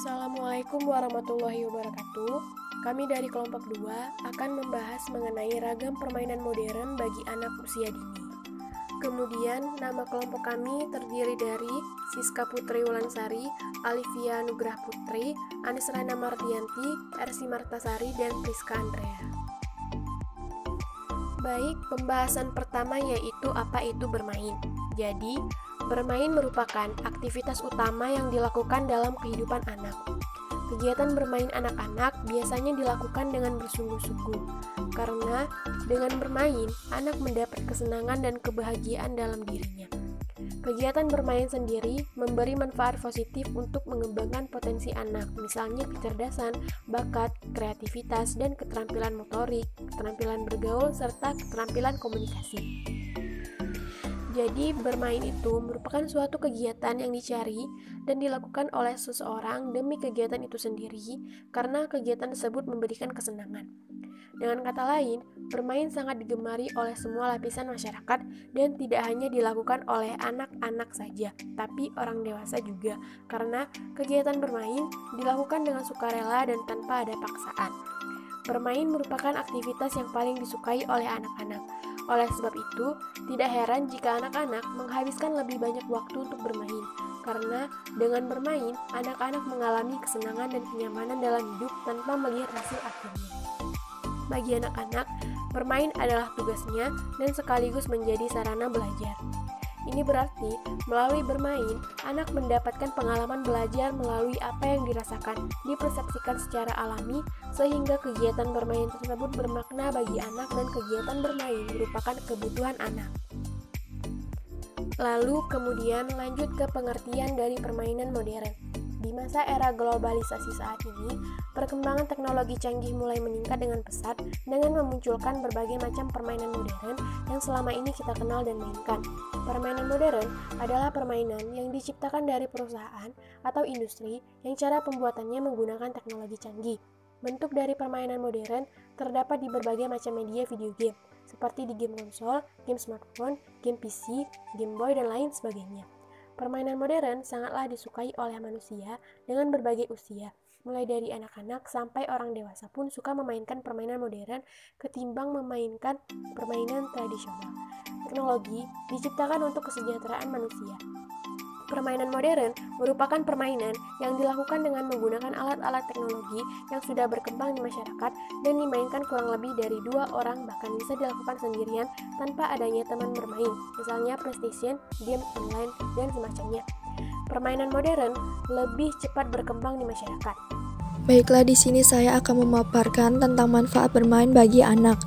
Assalamualaikum warahmatullahi wabarakatuh. Kami dari kelompok 2 akan membahas mengenai ragam permainan modern bagi anak usia dini. Kemudian, nama kelompok kami terdiri dari Siska Putri Wulansari, Alivia Nugrah Putri, Anis Rana Mardianti, Ersi Martasari, dan Priska Andrea. Baik, pembahasan pertama yaitu apa itu bermain. Jadi, bermain merupakan aktivitas utama yang dilakukan dalam kehidupan anak. Kegiatan bermain anak-anak biasanya dilakukan dengan bersungguh-sungguh, karena dengan bermain, anak mendapat kesenangan dan kebahagiaan dalam dirinya. Kegiatan bermain sendiri memberi manfaat positif untuk mengembangkan potensi anak, misalnya kecerdasan, bakat, kreativitas, dan keterampilan motorik, keterampilan bergaul, serta keterampilan komunikasi. Jadi, bermain itu merupakan suatu kegiatan yang dicari dan dilakukan oleh seseorang demi kegiatan itu sendiri, karena kegiatan tersebut memberikan kesenangan. Dengan kata lain, bermain sangat digemari oleh semua lapisan masyarakat dan tidak hanya dilakukan oleh anak-anak saja, tapi orang dewasa juga, karena kegiatan bermain dilakukan dengan sukarela dan tanpa ada paksaan. Bermain merupakan aktivitas yang paling disukai oleh anak-anak. Oleh sebab itu, tidak heran jika anak-anak menghabiskan lebih banyak waktu untuk bermain, karena dengan bermain, anak-anak mengalami kesenangan dan kenyamanan dalam hidup tanpa melihat hasil akhirnya. Bagi anak-anak, bermain adalah tugasnya dan sekaligus menjadi sarana belajar. Ini berarti, melalui bermain, anak mendapatkan pengalaman belajar melalui apa yang dirasakan, dipersepsikan secara alami, sehingga kegiatan bermain tersebut bermakna bagi anak dan kegiatan bermain merupakan kebutuhan anak. Lalu kemudian lanjut ke pengertian dari permainan modern. Di masa era globalisasi saat ini, perkembangan teknologi canggih mulai meningkat dengan pesat dengan memunculkan berbagai macam permainan modern yang selama ini kita kenal dan mainkan. Permainan modern adalah permainan yang diciptakan dari perusahaan atau industri yang cara pembuatannya menggunakan teknologi canggih. Bentuk dari permainan modern terdapat di berbagai macam media video game, seperti di game konsol, game smartphone, game PC, Game Boy, dan lain sebagainya. Permainan modern sangatlah disukai oleh manusia dengan berbagai usia, mulai dari anak-anak sampai orang dewasa pun suka memainkan permainan modern ketimbang memainkan permainan tradisional. Teknologi diciptakan untuk kesejahteraan manusia. Permainan modern merupakan permainan yang dilakukan dengan menggunakan alat-alat teknologi yang sudah berkembang di masyarakat dan dimainkan kurang lebih dari 2 orang, bahkan bisa dilakukan sendirian tanpa adanya teman bermain, misalnya PlayStation, game online, dan semacamnya. Permainan modern lebih cepat berkembang di masyarakat. Baiklah, di sini saya akan memaparkan tentang manfaat bermain bagi anak.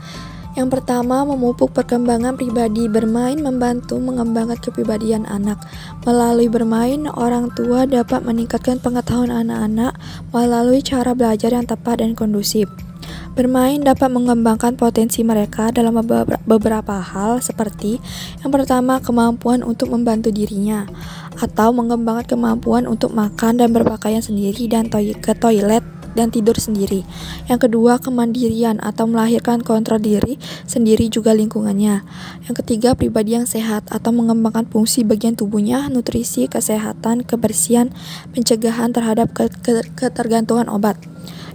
Yang pertama, memupuk perkembangan pribadi. Bermain membantu mengembangkan kepribadian anak. Melalui bermain, orang tua dapat meningkatkan pengetahuan anak-anak melalui cara belajar yang tepat dan kondusif. Bermain dapat mengembangkan potensi mereka dalam beberapa hal, seperti yang pertama, kemampuan untuk membantu dirinya, atau mengembangkan kemampuan untuk makan dan berpakaian sendiri dan ke toilet dan tidur sendiri. Yang kedua, kemandirian atau melahirkan kontrol diri sendiri juga lingkungannya. Yang ketiga, pribadi yang sehat atau mengembangkan fungsi bagian tubuhnya, nutrisi, kesehatan, kebersihan, pencegahan terhadap ketergantungan obat.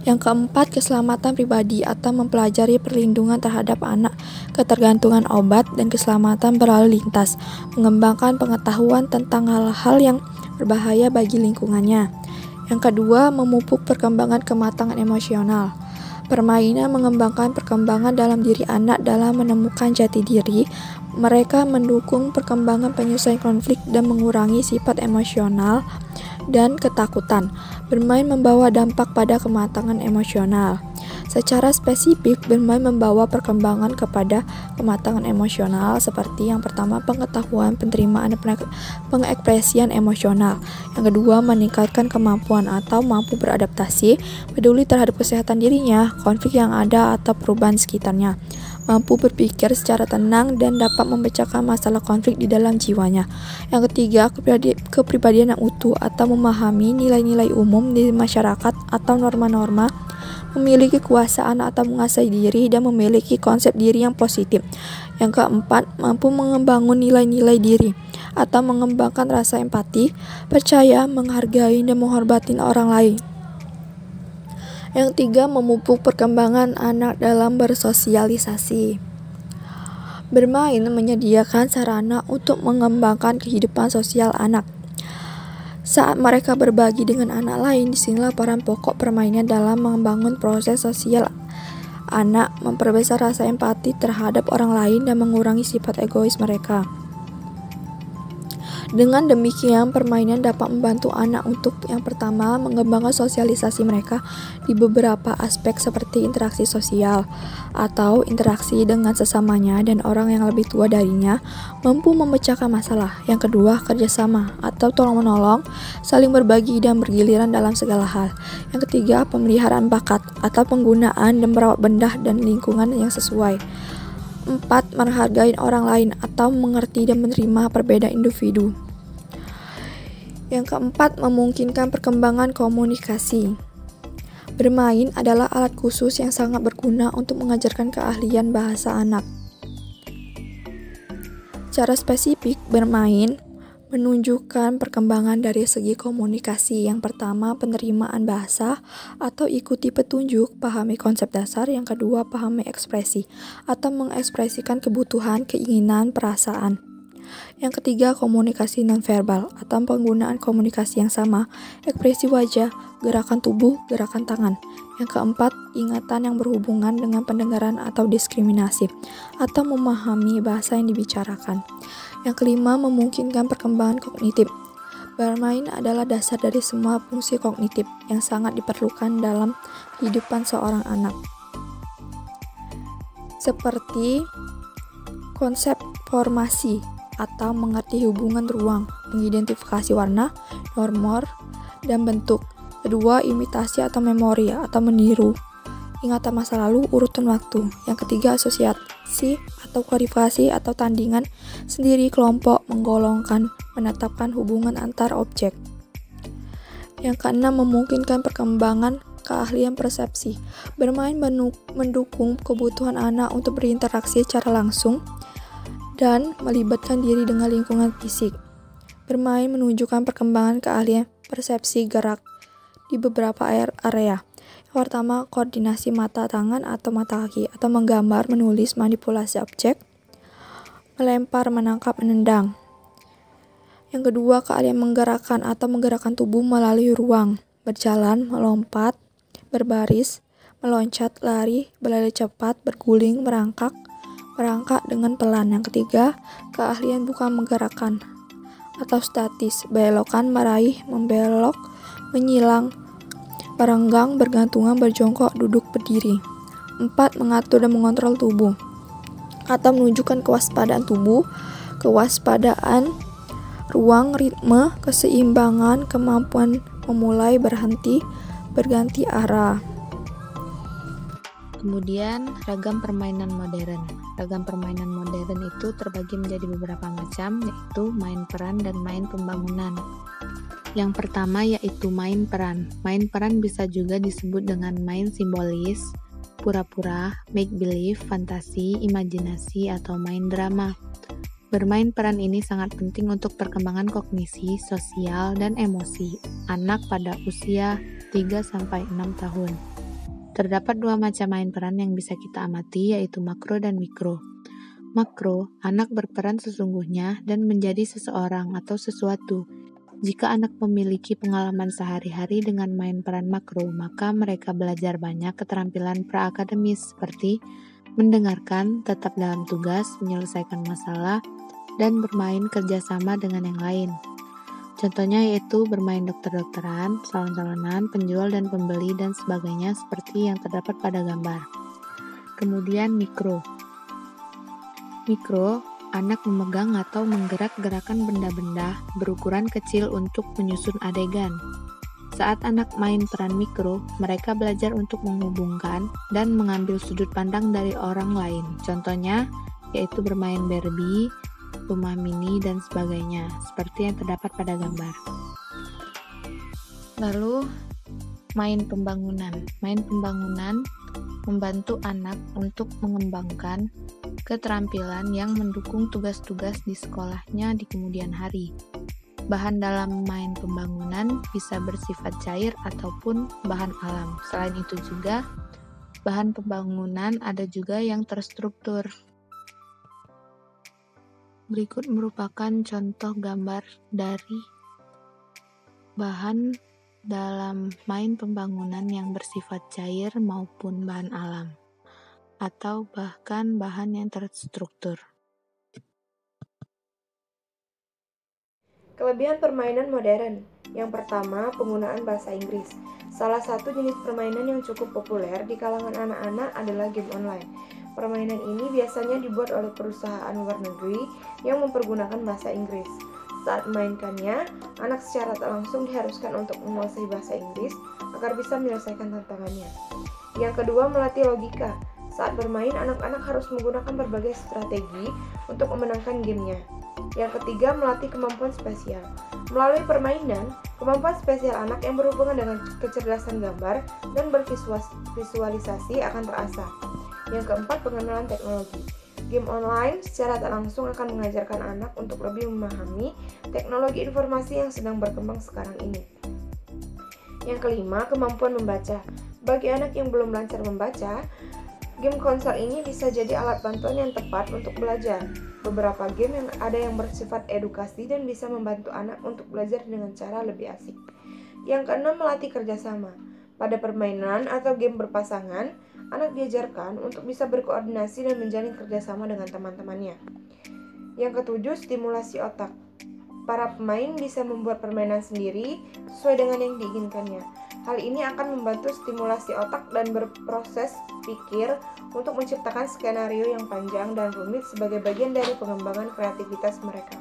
Yang keempat, keselamatan pribadi atau mempelajari perlindungan terhadap anak, ketergantungan obat, dan keselamatan berlalu lintas, mengembangkan pengetahuan tentang hal-hal yang berbahaya bagi lingkungannya. Yang kedua, memupuk perkembangan kematangan emosional. Permainan mengembangkan perkembangan dalam diri anak dalam menemukan jati diri. Mereka mendukung perkembangan penyelesaian konflik dan mengurangi sifat emosional dan ketakutan. Bermain membawa dampak pada kematangan emosional. Secara spesifik, bermain membawa perkembangan kepada kematangan emosional seperti yang pertama, pengetahuan, penerimaan, dan pengekspresian emosional. Yang kedua, meningkatkan kemampuan atau mampu beradaptasi, peduli terhadap kesehatan dirinya, konflik yang ada atau perubahan sekitarnya. Mampu berpikir secara tenang dan dapat memecahkan masalah konflik di dalam jiwanya. Yang ketiga, kepribadian yang utuh atau memahami nilai-nilai umum di masyarakat atau norma-norma, memiliki kekuasaan atau menguasai diri dan memiliki konsep diri yang positif. Yang keempat, mampu membangun nilai-nilai diri atau mengembangkan rasa empati, percaya, menghargai, dan menghormati orang lain. Yang ketiga, memupuk perkembangan anak dalam bersosialisasi. Bermain menyediakan sarana untuk mengembangkan kehidupan sosial anak. Saat mereka berbagi dengan anak lain, disinilah peran pokok permainan dalam membangun proses sosial anak, memperbesar rasa empati terhadap orang lain, dan mengurangi sifat egois mereka. Dengan demikian, permainan dapat membantu anak untuk yang pertama, mengembangkan sosialisasi mereka di beberapa aspek seperti interaksi sosial atau interaksi dengan sesamanya dan orang yang lebih tua darinya, mampu memecahkan masalah. Yang kedua, kerjasama atau tolong-menolong, saling berbagi dan bergiliran dalam segala hal. Yang ketiga, pemeliharaan bakat atau penggunaan dan merawat benda dan lingkungan yang sesuai. 4. Menghargai orang lain atau mengerti dan menerima perbedaan individu. Yang keempat, memungkinkan perkembangan komunikasi. Bermain adalah alat khusus yang sangat berguna untuk mengajarkan keahlian bahasa anak. Cara spesifik bermain menunjukkan perkembangan dari segi komunikasi. Yang pertama, penerimaan bahasa atau ikuti petunjuk, pahami konsep dasar. Yang kedua, pahami ekspresi atau mengekspresikan kebutuhan, keinginan, perasaan. Yang ketiga, komunikasi nonverbal atau penggunaan komunikasi yang sama, ekspresi wajah, gerakan tubuh, gerakan tangan. Yang keempat, ingatan yang berhubungan dengan pendengaran atau diskriminasi atau memahami bahasa yang dibicarakan. Yang kelima, memungkinkan perkembangan kognitif. Bermain adalah dasar dari semua fungsi kognitif yang sangat diperlukan dalam kehidupan seorang anak. Seperti konsep formasi atau mengerti hubungan ruang, mengidentifikasi warna, nomor, dan bentuk. Kedua, imitasi atau memori atau meniru, ingatan masa lalu, urutan waktu. Yang ketiga, asosiasi atau klarifikasi atau tandingan sendiri, kelompok, menggolongkan, menetapkan hubungan antar objek. Yang keenam, memungkinkan perkembangan keahlian persepsi. Bermain mendukung kebutuhan anak untuk berinteraksi secara langsung dan melibatkan diri dengan lingkungan fisik. Bermain menunjukkan perkembangan keahlian persepsi gerak di beberapa area. Yang pertama, koordinasi mata tangan atau mata kaki, atau menggambar, menulis, manipulasi objek, melempar, menangkap, menendang. Yang kedua, keahlian menggerakkan atau menggerakkan tubuh melalui ruang, berjalan, melompat, berbaris, meloncat, lari, berlari cepat, berguling, merangkak dengan pelan. Yang ketiga, keahlian bukan menggerakkan atau statis, belokan, meraih, membelok, menyilang, merenggang, bergantungan, berjongkok, duduk, berdiri. 4. Mengatur dan mengontrol tubuh atau menunjukkan kewaspadaan tubuh, kewaspadaan ruang, ritme, keseimbangan, kemampuan memulai, berhenti, berganti arah. Kemudian, ragam permainan modern. Ragam permainan modern itu terbagi menjadi beberapa macam, yaitu main peran dan main pembangunan. Yang pertama yaitu main peran. Main peran bisa juga disebut dengan main simbolis, pura-pura, make believe, fantasi, imajinasi, atau main drama. Bermain peran ini sangat penting untuk perkembangan kognisi, sosial, dan emosi anak pada usia 3-6 tahun. Terdapat dua macam main peran yang bisa kita amati, yaitu makro dan mikro. Makro, anak berperan sesungguhnya dan menjadi seseorang atau sesuatu. Jika anak memiliki pengalaman sehari-hari dengan main peran makro, maka mereka belajar banyak keterampilan pra-akademis seperti mendengarkan, tetap dalam tugas, menyelesaikan masalah, dan bermain kerjasama dengan yang lain. Contohnya yaitu bermain dokter-dokteran, salon-salonan, penjual dan pembeli, dan sebagainya seperti yang terdapat pada gambar. Kemudian mikro. Mikro, anak memegang atau menggerak-gerakan benda-benda berukuran kecil untuk menyusun adegan. Saat anak main peran mikro, mereka belajar untuk menghubungkan dan mengambil sudut pandang dari orang lain. Contohnya yaitu bermain Barbie, rumah mini, dan sebagainya, seperti yang terdapat pada gambar. Lalu, main pembangunan. Main pembangunan membantu anak untuk mengembangkan keterampilan yang mendukung tugas-tugas di sekolahnya di kemudian hari. Bahan dalam main pembangunan bisa bersifat cair ataupun bahan alam. Selain itu juga, bahan pembangunan ada juga yang terstruktur. Berikut merupakan contoh gambar dari bahan dalam main pembangunan yang bersifat cair maupun bahan alam, atau bahkan bahan yang terstruktur. Kelebihan permainan modern. Yang pertama, penggunaan bahasa Inggris. Salah satu jenis permainan yang cukup populer di kalangan anak-anak adalah game online. Permainan ini biasanya dibuat oleh perusahaan luar negeri yang mempergunakan bahasa Inggris. Saat memainkannya, anak secara tak langsung diharuskan untuk menguasai bahasa Inggris agar bisa menyelesaikan tantangannya. Yang kedua, melatih logika. Saat bermain, anak-anak harus menggunakan berbagai strategi untuk memenangkan gamenya. Yang ketiga, melatih kemampuan spesial. Melalui permainan, kemampuan spesial anak yang berhubungan dengan kecerdasan gambar dan bervisualisasi akan terasah. Yang keempat, pengenalan teknologi. Game online secara tak langsung akan mengajarkan anak untuk lebih memahami teknologi informasi yang sedang berkembang sekarang ini. Yang kelima, kemampuan membaca. Bagi anak yang belum lancar membaca, game konsol ini bisa jadi alat bantuan yang tepat untuk belajar. Beberapa game yang bersifat edukasi dan bisa membantu anak untuk belajar dengan cara lebih asik. Yang keenam, melatih kerjasama. Pada permainan atau game berpasangan, anak diajarkan untuk bisa berkoordinasi dan menjalin kerjasama dengan teman-temannya. Yang ketujuh, stimulasi otak. Para pemain bisa membuat permainan sendiri sesuai dengan yang diinginkannya. Hal ini akan membantu stimulasi otak dan berproses pikir untuk menciptakan skenario yang panjang dan rumit sebagai bagian dari pengembangan kreativitas mereka.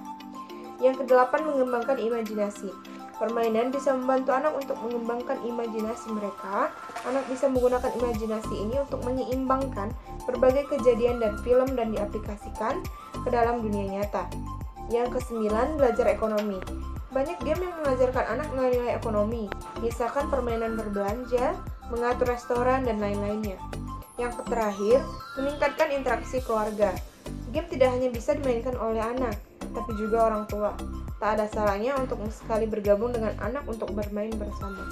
Yang kedelapan, mengembangkan imajinasi. Permainan bisa membantu anak untuk mengembangkan imajinasi mereka. Anak bisa menggunakan imajinasi ini untuk menyeimbangkan berbagai kejadian dan film dan diaplikasikan ke dalam dunia nyata. Yang kesembilan, belajar ekonomi. Banyak game yang mengajarkan anak nilai ekonomi, misalkan permainan berbelanja, mengatur restoran, dan lain-lainnya. Yang terakhir, meningkatkan interaksi keluarga. Game tidak hanya bisa dimainkan oleh anak, tapi juga orang tua. Tak ada salahnya untuk sekali bergabung dengan anak untuk bermain bersama.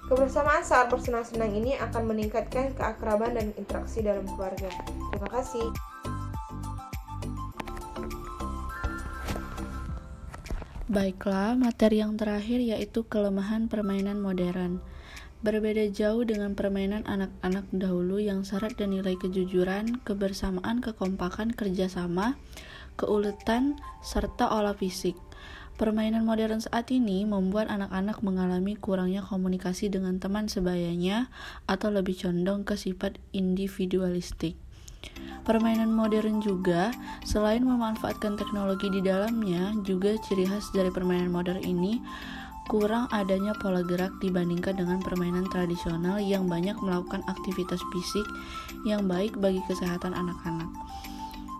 Kebersamaan saat bersenang-senang ini akan meningkatkan keakraban dan interaksi dalam keluarga. Terima kasih. Baiklah, materi yang terakhir yaitu kelemahan permainan modern. Berbeda jauh dengan permainan anak-anak dahulu yang syarat dan nilai kejujuran, kebersamaan, kekompakan, kerjasama, keuletan, serta olah fisik. Permainan modern saat ini membuat anak-anak mengalami kurangnya komunikasi dengan teman sebayanya atau lebih condong ke sifat individualistik. Permainan modern juga, selain memanfaatkan teknologi di dalamnya, juga ciri khas dari permainan modern ini kurang adanya pola gerak dibandingkan dengan permainan tradisional yang banyak melakukan aktivitas fisik yang baik bagi kesehatan anak-anak.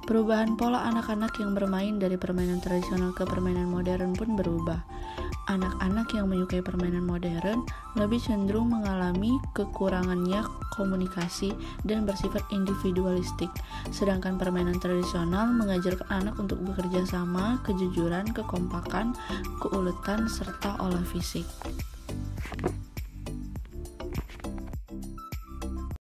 Perubahan pola anak-anak yang bermain dari permainan tradisional ke permainan modern pun berubah. Anak-anak yang menyukai permainan modern lebih cenderung mengalami kekurangannya komunikasi dan bersifat individualistik, sedangkan permainan tradisional mengajarkan anak untuk bekerja sama, kejujuran, kekompakan, keuletan, serta olah fisik.